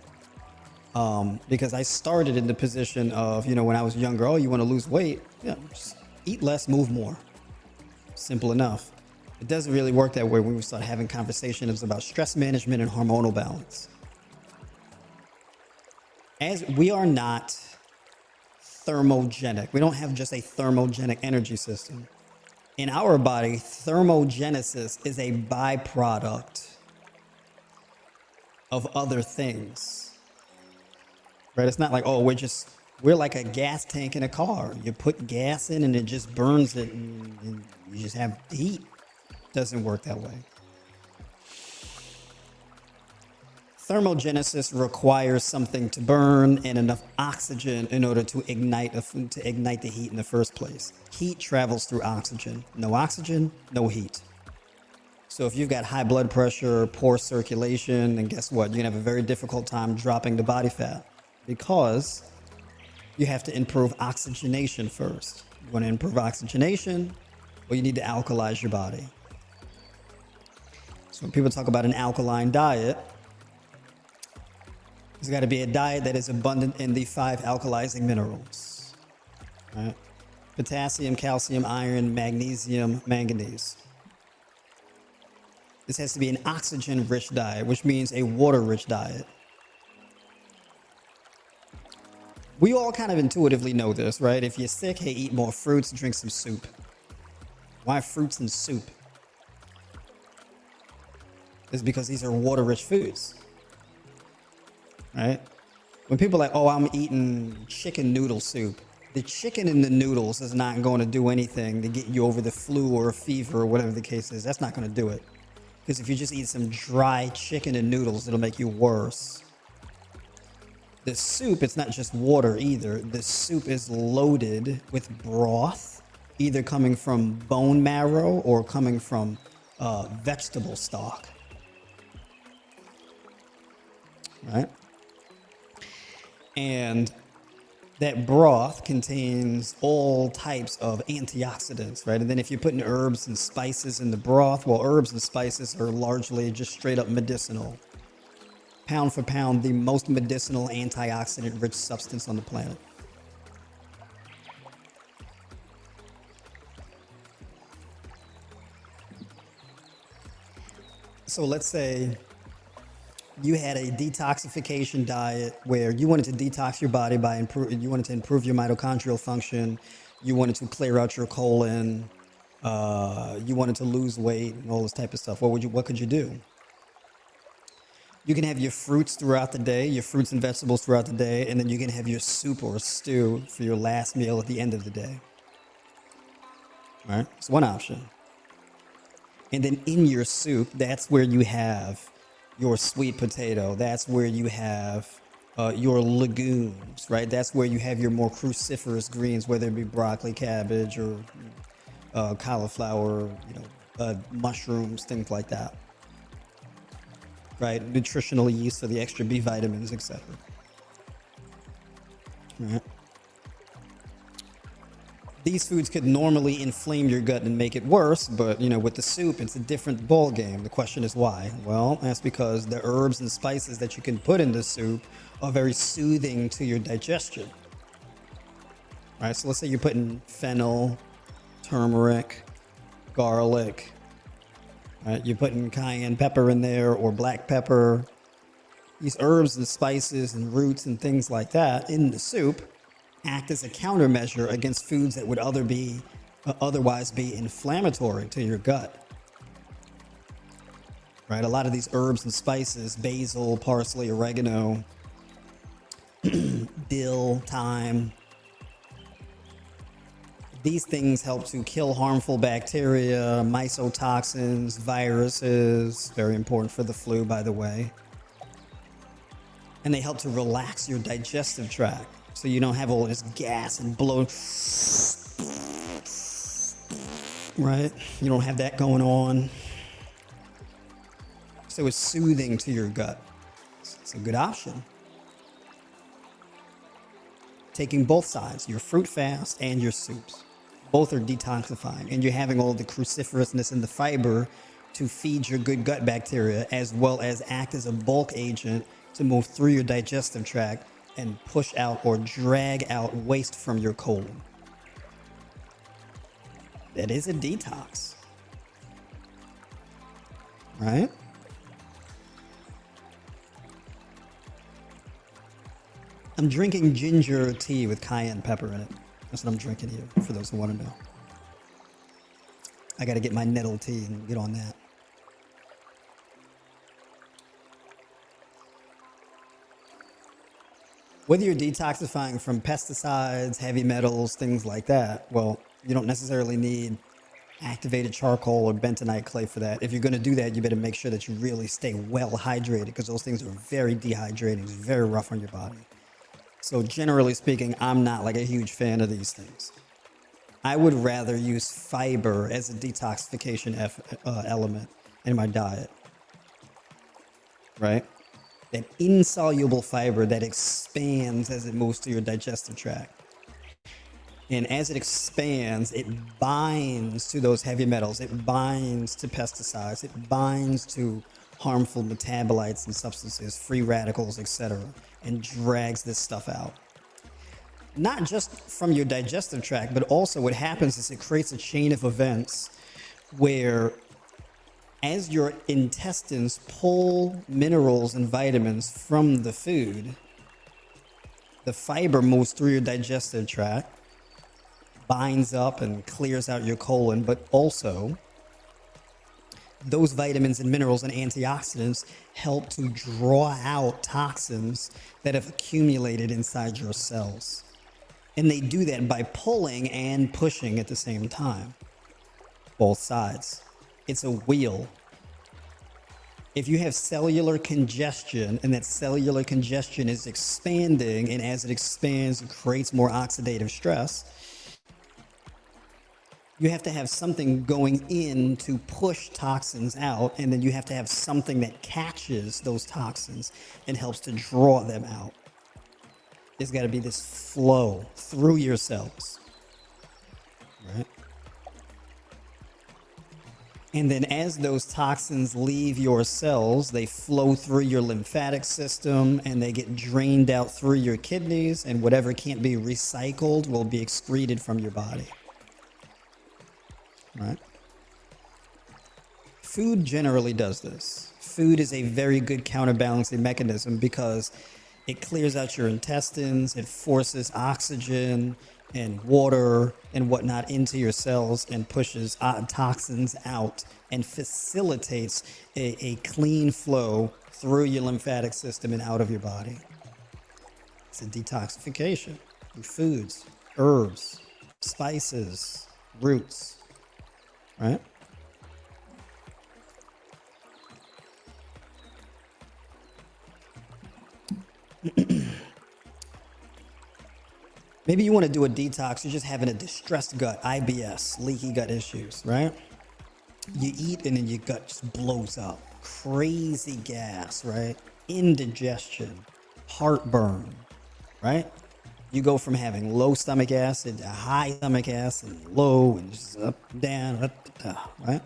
Because I started in the position of, when I was younger, oh, you want to lose weight? Yeah, just eat less, move more. Simple enough. It doesn't really work that way when we start having conversations about stress management and hormonal balance. As we are not thermogenic, we don't have just a thermogenic energy system. In our body, thermogenesis is a byproduct of other things. Right? It's not like, oh, we're like a gas tank in a car. You put gas in and it just burns it and you just have heat. Doesn't work that way. Thermogenesis requires something to burn and enough oxygen in order to ignite the heat in the first place. Heat travels through oxygen. No oxygen, no heat. So if you've got high blood pressure, poor circulation, then guess what? You're gonna have a very difficult time dropping the body fat because you have to improve oxygenation first. You want to improve oxygenation, well, you need to alkalize your body. So when people talk about an alkaline diet, there's got to be a diet that is abundant in the 5 alkalizing minerals. Right? Potassium, calcium, iron, magnesium, manganese. This has to be an oxygen-rich diet, which means a water-rich diet. We all kind of intuitively know this, right? If you're sick, hey, eat more fruits, drink some soup. Why fruits and soup? It's because these are water-rich foods, right? When people are like, oh, I'm eating chicken noodle soup, the chicken in the noodles is not going to do anything to get you over the flu or a fever or whatever the case is. That's not going to do it. Because if you just eat some dry chicken and noodles, it'll make you worse. The soup, it's not just water either. The soup is loaded with broth, either coming from bone marrow or coming from vegetable stock. Right? And that broth contains all types of antioxidants, right? And then if you're putting herbs and spices in the broth, well, herbs and spices are largely just straight up medicinal. Pound for pound, the most medicinal antioxidant-rich substance on the planet. So let's say you had a detoxification diet where you wanted to detox your body by you wanted to improve your mitochondrial function, you wanted to clear out your colon, you wanted to lose weight and all this type of stuff. What could you do? You can have your fruits throughout the day, your fruits and vegetables throughout the day, and then you can have your soup or stew for your last meal at the end of the day. All right? It's one option. And then in your soup, that's where you have your sweet potato. That's where you have your legumes, right? That's where you have your more cruciferous greens, whether it be broccoli, cabbage, or cauliflower, mushrooms, things like that, right? Nutritional yeast for the extra B vitamins, etc. Right? These foods could normally inflame your gut and make it worse, but with the soup, it's a different ball game. The question is why? Well, that's because the herbs and spices that you can put in the soup are very soothing to your digestion. Right? So let's say you're putting fennel, turmeric, garlic, right? You're putting cayenne pepper in there or black pepper. These herbs and spices and roots and things like that in the soup act as a countermeasure against foods that would otherwise be inflammatory to your gut. Right? A lot of these herbs and spices, basil, parsley, oregano, dill, thyme, these things help to kill harmful bacteria, mycotoxins, viruses, very important for the flu, by the way. And they help to relax your digestive tract so you don't have all this gas and bloat. Right? You don't have that going on. So it's soothing to your gut. It's a good option. Taking both sides, your fruit fast and your soups. Both are detoxifying, and you're having all the cruciferousness and the fiber to feed your good gut bacteria, as well as act as a bulk agent to move through your digestive tract and push out or drag out waste from your colon. That is a detox, right? I'm drinking ginger tea with cayenne pepper in it. That's what I'm drinking here, for those who want to know. I got to get my nettle tea and get on that. Whether you're detoxifying from pesticides, heavy metals, things like that, well, you don't necessarily need activated charcoal or bentonite clay for that. If you're going to do that, you better make sure that you really stay well hydrated, because those things are very dehydrating. It's very rough on your body. So generally speaking, I'm not like a huge fan of these things. I would rather use fiber as a detoxification element in my diet, right? That insoluble fiber that expands as it moves through your digestive tract. And as it expands, it binds to those heavy metals. It binds to pesticides. It binds to harmful metabolites and substances, free radicals, etc., and drags this stuff out. Not just from your digestive tract, but also what happens is it creates a chain of events where, as your intestines pull minerals and vitamins from the food, the fiber moves through your digestive tract, binds up and clears out your colon, but also those vitamins and minerals and antioxidants help to draw out toxins that have accumulated inside your cells. And they do that by pulling and pushing at the same time. Both sides. It's a wheel. If you have cellular congestion and that cellular congestion is expanding, and as it expands, it creates more oxidative stress, you have to have something going in to push toxins out, and then you have to have something that catches those toxins and helps to draw them out. There's got to be this flow through your cells, right? And then as those toxins leave your cells, they flow through your lymphatic system and they get drained out through your kidneys, and whatever can't be recycled will be excreted from your body. Right? Food generally does this. Food is a very good counterbalancing mechanism because it clears out your intestines, it forces oxygen and water and whatnot into your cells and pushes toxins out and facilitates a clean flow through your lymphatic system and out of your body. It's a detoxification through foods, herbs, spices, roots. Right? Maybe you want to do a detox. You're just having a distressed gut, IBS, leaky gut issues, right? You eat and then your gut just blows up. Crazy gas, right? Indigestion, heartburn, right? You go from having low stomach acid to high stomach acid, low and just up, down, right?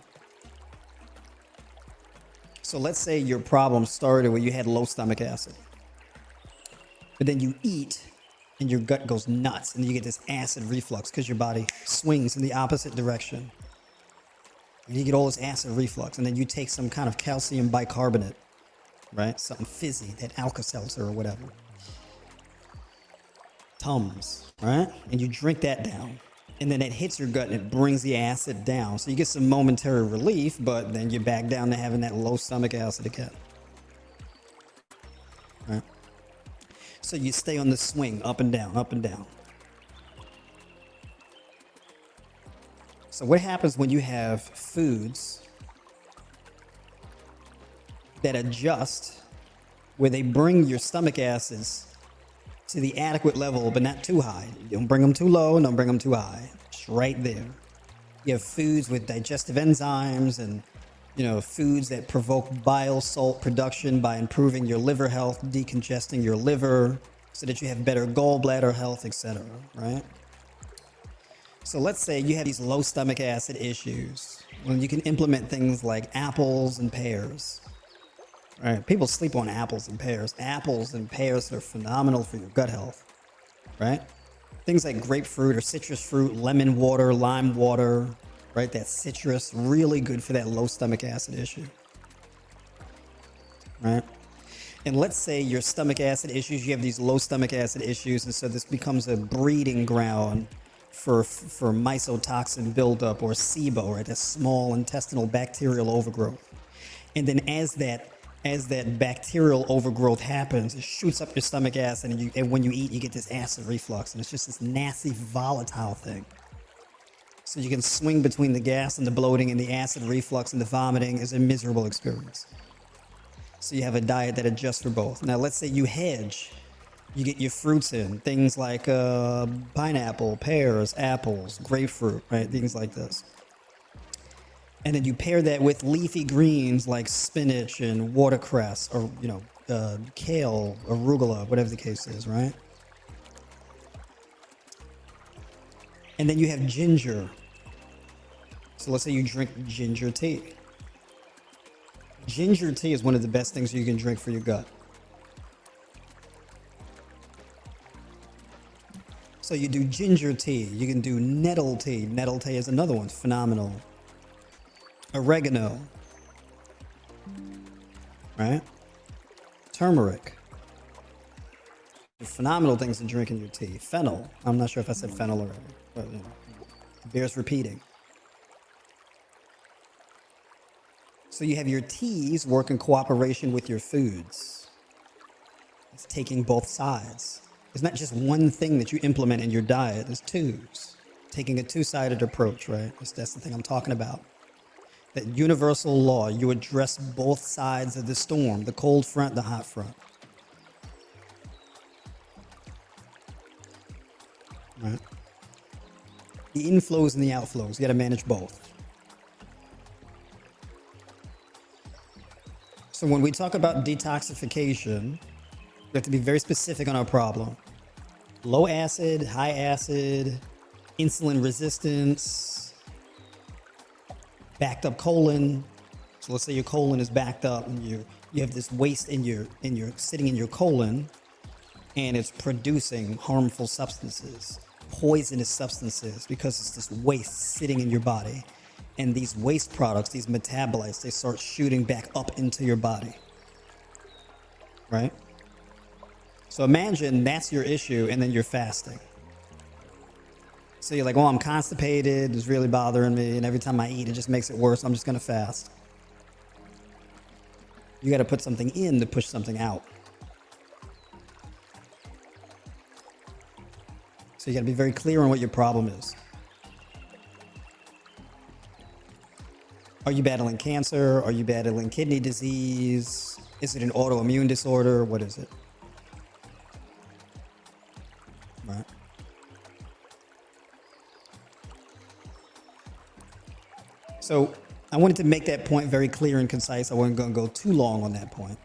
So let's say your problem started where you had low stomach acid, but then you eat and your gut goes nuts and you get this acid reflux because your body swings in the opposite direction. And you get all this acid reflux, and then you take some kind of calcium bicarbonate, right? Something fizzy, that Alka-Seltzer or whatever. Tums, right? And you drink that down. And then it hits your gut and it brings the acid down. So you get some momentary relief, but then you're back down to having that low stomach acid again. Right? So you stay on the swing, up and down, up and down. So what happens when you have foods that adjust, where they bring your stomach acids to the adequate level, but not too high? You don't bring them too low, don't bring them too high. It's right there. You have foods with digestive enzymes and, foods that provoke bile salt production by improving your liver health, decongesting your liver so that you have better gallbladder health, etc., right? So let's say you have these low stomach acid issues. Well, you can implement things like apples and pears. All right, people sleep on apples and pears. Apples and pears are phenomenal for your gut health, right? Things like grapefruit or citrus fruit, lemon water, lime water, right? That citrus, really good for that low stomach acid issue, right? And let's say your stomach acid issues, you have these low stomach acid issues, and so this becomes a breeding ground for mycotoxin buildup, or SIBO, right? That small intestinal bacterial overgrowth. And then as that bacterial overgrowth happens, it shoots up your stomach acid, and when you eat, you get this acid reflux, and it's just this nasty, volatile thing. So you can swing between the gas and the bloating, and the acid reflux and the vomiting is a miserable experience. So you have a diet that adjusts for both. Now, let's say you hedge. You get your fruits in, things like pineapple, pears, apples, grapefruit, right? Things like this. And then you pair that with leafy greens like spinach and watercress, or, kale, arugula, whatever the case is, right? And then you have ginger. So let's say you drink ginger tea. Ginger tea is one of the best things you can drink for your gut. So you do ginger tea, you can do nettle tea. Nettle tea is another one, phenomenal. Oregano, right? Turmeric. Phenomenal things to drink in your tea. Fennel. I'm not sure if I said fennel already, but bears repeating. So you have your teas work in cooperation with your foods. It's taking both sides. It's not just one thing that you implement in your diet. There's twos. Taking a two-sided approach, right? That's the thing I'm talking about. That universal law, you address both sides of the storm, the cold front, the hot front. Right? The inflows and the outflows, you got to manage both. So when we talk about detoxification, we have to be very specific on our problem. Low acid, high acid, insulin resistance, backed up colon. So let's say your colon is backed up and you have this waste sitting in your colon, and it's producing harmful substances, poisonous substances, because it's this waste sitting in your body. And these waste products, these metabolites, they start shooting back up into your body, right? So imagine that's your issue, and then you're fasting. So you're like, oh, I'm constipated, it's really bothering me, and every time I eat, it just makes it worse. I'm just gonna fast. You gotta put something in to push something out. So you gotta be very clear on what your problem is. Are you battling cancer? Are you battling kidney disease? Is it an autoimmune disorder? What is it? Right. So I wanted to make that point very clear and concise. I wasn't going to go too long on that point.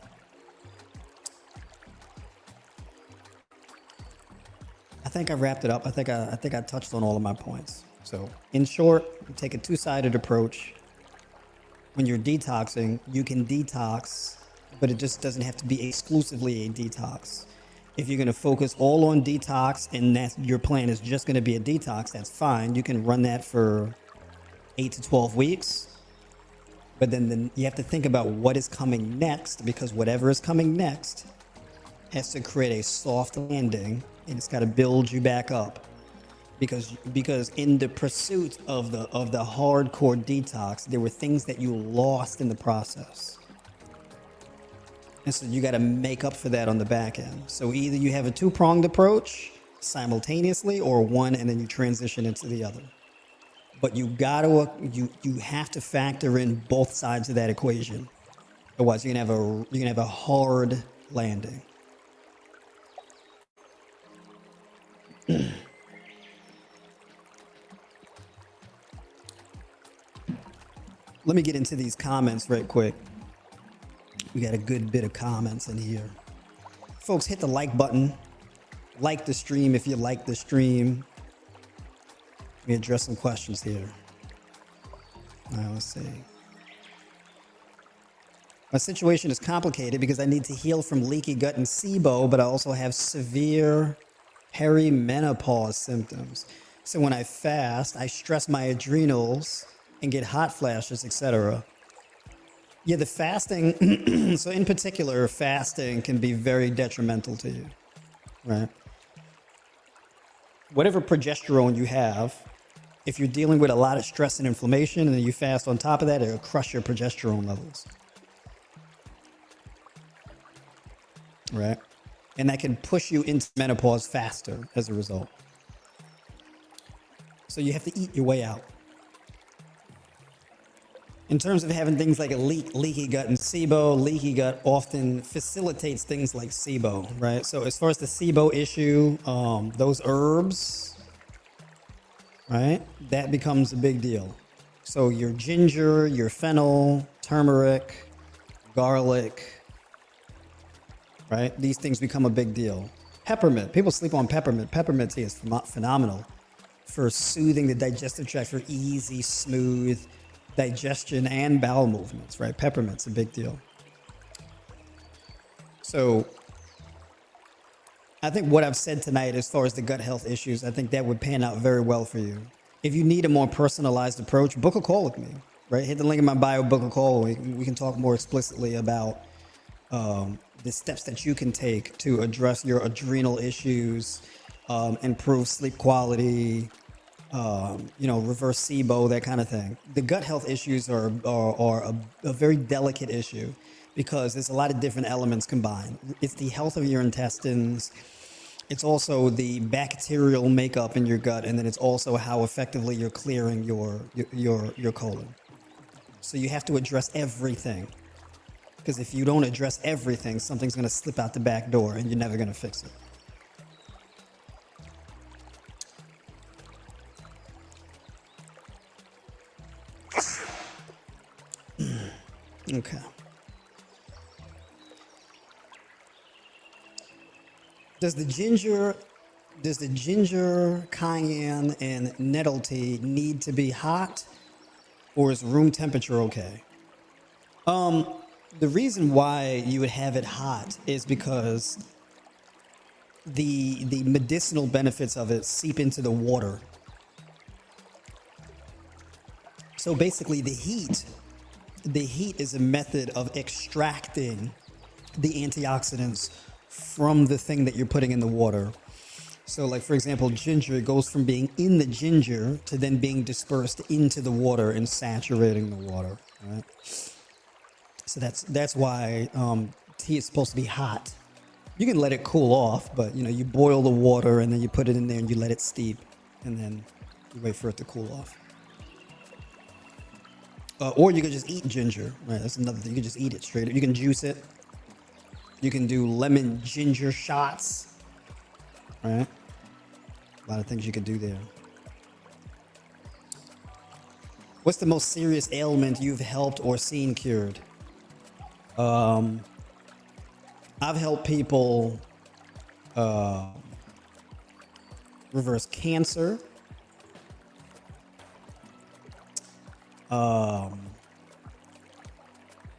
I think I wrapped it up. I think I touched on all of my points. So in short, you take a two-sided approach. When you're detoxing, you can detox, but it just doesn't have to be exclusively a detox. If you're going to focus all on detox and that your plan is just going to be a detox, that's fine. You can run that for 8 to 12 weeks. But then you have to think about what is coming next, because whatever is coming next has to create a soft landing, and it's got to build you back up. Because in the pursuit of the hardcore detox, there were things that you lost in the process. And so you got to make up for that on the back end. So either you have a two-pronged approach simultaneously, or one and then you transition into the other. But you have to factor in both sides of that equation. Otherwise, you're gonna have a hard landing. Let me get into these comments right quick. We got a good bit of comments in here. Folks, hit the like button. Like the stream if you like the stream. Let me address some questions here. All right, let's see. My situation is complicated because I need to heal from leaky gut and SIBO, but I also have severe perimenopause symptoms. So when I fast, I stress my adrenals and get hot flashes, etc. Yeah, the fasting, so in particular, fasting can be very detrimental to you, right? Whatever progesterone you have, if you're dealing with a lot of stress and inflammation and then you fast on top of that, it'll crush your progesterone levels, right? And that can push you into menopause faster as a result. So you have to eat your way out. In terms of having things like a leaky gut and SIBO, leaky gut often facilitates things like SIBO, right? So as far as the SIBO issue, those herbs, right, that becomes a big deal. So your ginger, your fennel, turmeric, garlic, right? These things become a big deal. Peppermint, people sleep on peppermint. Peppermint tea is phenomenal for soothing the digestive tract, for easy, smooth digestion and bowel movements, right? Peppermint's a big deal. So I think what I've said tonight as far as the gut health issues, I think that would pan out very well for you. If you need a more personalized approach, book a call with me, right? Hit the link in my bio, book a call. We can talk more explicitly about the steps that you can take to address your adrenal issues, improve sleep quality, reverse SIBO, that kind of thing. The gut health issues are a very delicate issue because there's a lot of different elements combined. It's the health of your intestines. It's also the bacterial makeup in your gut, and then it's also how effectively you're clearing your colon. So you have to address everything, because if you don't address everything, something's going to slip out the back door, and you're never going to fix it. Okay. Does the ginger, cayenne, and nettle tea need to be hot, or is room temperature okay? The reason why you would have it hot is because the medicinal benefits of it seep into the water. So basically the heat is a method of extracting the antioxidants from the thing that you're putting in the water. So like, for example, ginger goes from being in the ginger to then being dispersed into the water and saturating the water, right? So that's why tea is supposed to be hot. You can let it cool off, but you boil the water and then you put it in there and you let it steep, and then you wait for it to cool off. Or you can just eat ginger, right? That's another thing. You can just eat it straight up. You can juice it. You can do lemon ginger shots, right? A lot of things you could do there. What's the most serious ailment you've helped or seen cured? I've helped people reverse cancer,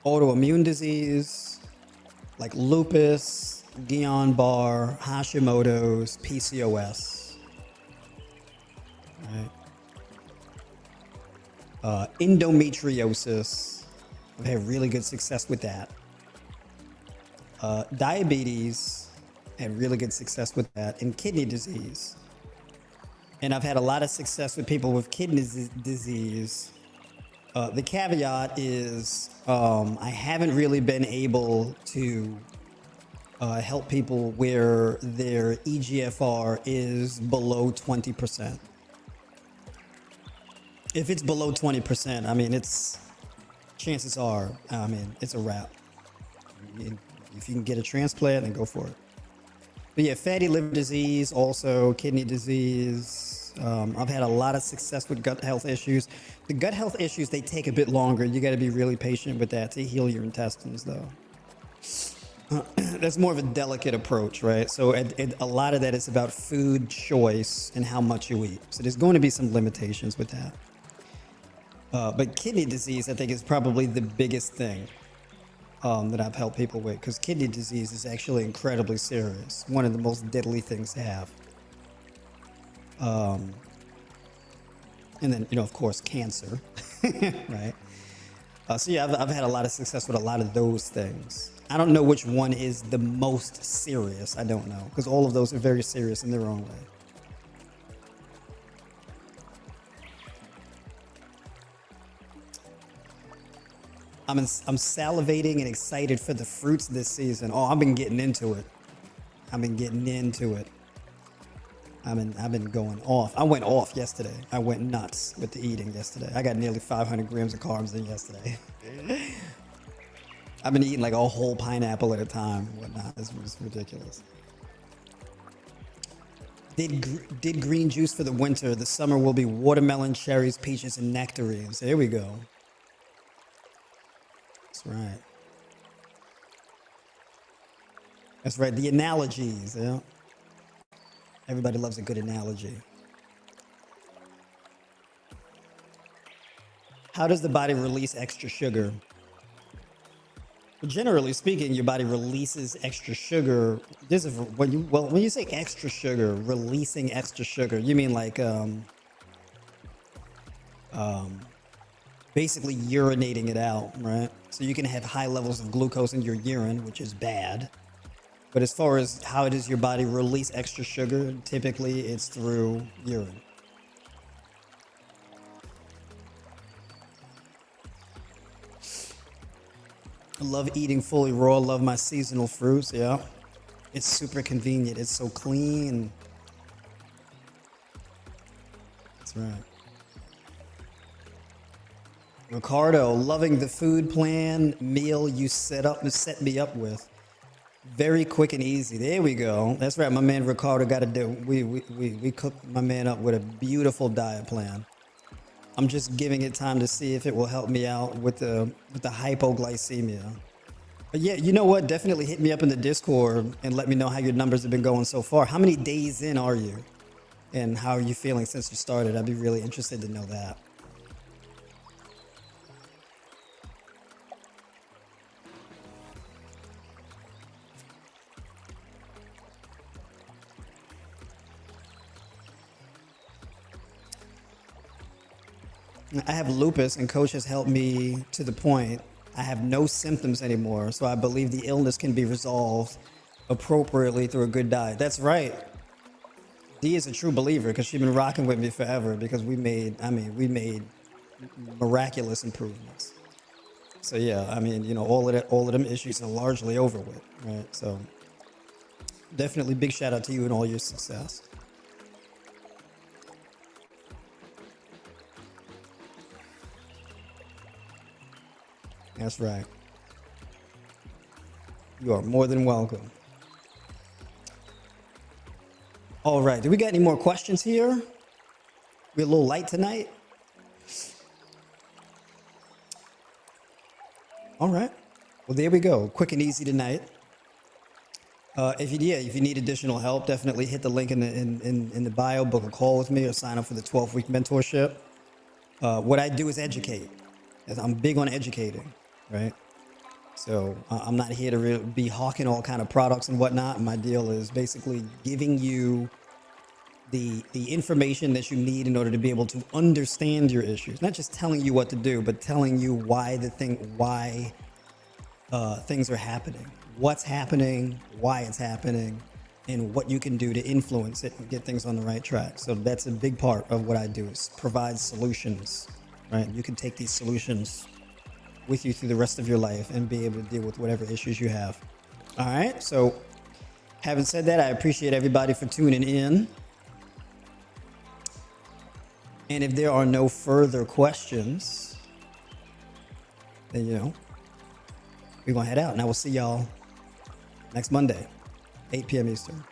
autoimmune disease like lupus, Guillain-Barré, Hashimoto's, PCOS. Right. Endometriosis. I've had really good success with that. Diabetes, had really good success with that, and kidney disease. And I've had a lot of success with people with kidney disease. The caveat is I haven't really been able to help people where their EGFR is below 20%. If it's below 20%, I mean, chances are, it's a wrap. If you can get a transplant, then go for it. But yeah, fatty liver disease, also kidney disease. I've had a lot of success with gut health issues. The gut health issues, they take a bit longer. You got to be really patient with that to heal your intestines, though. That's more of a delicate approach, right? So a lot of that is about food choice and how much you eat. So there's going to be some limitations with that. But kidney disease, I think, is probably the biggest thing that I've helped people with, because kidney disease is actually incredibly serious. One of the most deadly things to have. And then, of course, cancer, right? So yeah, I've had a lot of success with a lot of those things. I don't know which one is the most serious. I don't know, because all of those are very serious in their own way. I'm salivating and excited for the fruits this season. Oh, I've been getting into it. I've been going off. I went off yesterday. I went nuts with the eating yesterday. I got nearly 500 grams of carbs in yesterday. I've been eating like a whole pineapple at a time and whatnot. It's ridiculous. Did green juice for the winter. The summer will be watermelon, cherries, peaches, and nectarines. There we go. That's right. That's right. The analogies, yeah. Everybody loves a good analogy. How does the body release extra sugar? Well, generally speaking, your body releases extra sugar. When you say extra sugar, releasing extra sugar, you mean like basically urinating it out, right? So you can have high levels of glucose in your urine, which is bad. But as far as how does your body release extra sugar, typically it's through urine. I love eating fully raw, love my seasonal fruits, yeah. It's super convenient, it's so clean. That's right. Ricardo, loving the food plan meal you set me up with. Very quick and easy. There we go. That's right. My man Ricardo got to do. We cooked my man up with a beautiful diet plan. I'm just giving it time to see if it will help me out with the hypoglycemia. But yeah, you know what? Definitely hit me up in the Discord and let me know how your numbers have been going so far. How many days in are you? And how are you feeling since you started? I'd be really interested to know that. I have lupus, and coach has helped me to the point I have no symptoms anymore. So I believe the illness can be resolved appropriately through a good diet. That's right. Dee is a true believer because she's been rocking with me forever, because we made miraculous improvements. So yeah, all of them issues are largely over with, right? So definitely big shout out to you and all your success. That's right. You are more than welcome. All right. Do we got any more questions here? We're a little light tonight. All right. Well, there we go. Quick and easy tonight. If you need additional help, definitely hit the link in the bio, book a call with me, or sign up for the 12-week mentorship. What I do is educate. I'm big on educating, right? So I'm not here to be hawking all kind of products and whatnot. My deal is basically giving you the information that you need in order to be able to understand your issues. Not just telling you what to do, but telling you why things are happening, what's happening, why it's happening, and what you can do to influence it and get things on the right track. So that's a big part of what I do, is provide solutions, right? You can take these solutions with you through the rest of your life and be able to deal with whatever issues you have. All right. So having said that, I appreciate everybody for tuning in. And if there are no further questions, then, we're going to head out. And I will see y'all next Monday, 8 p.m. Eastern.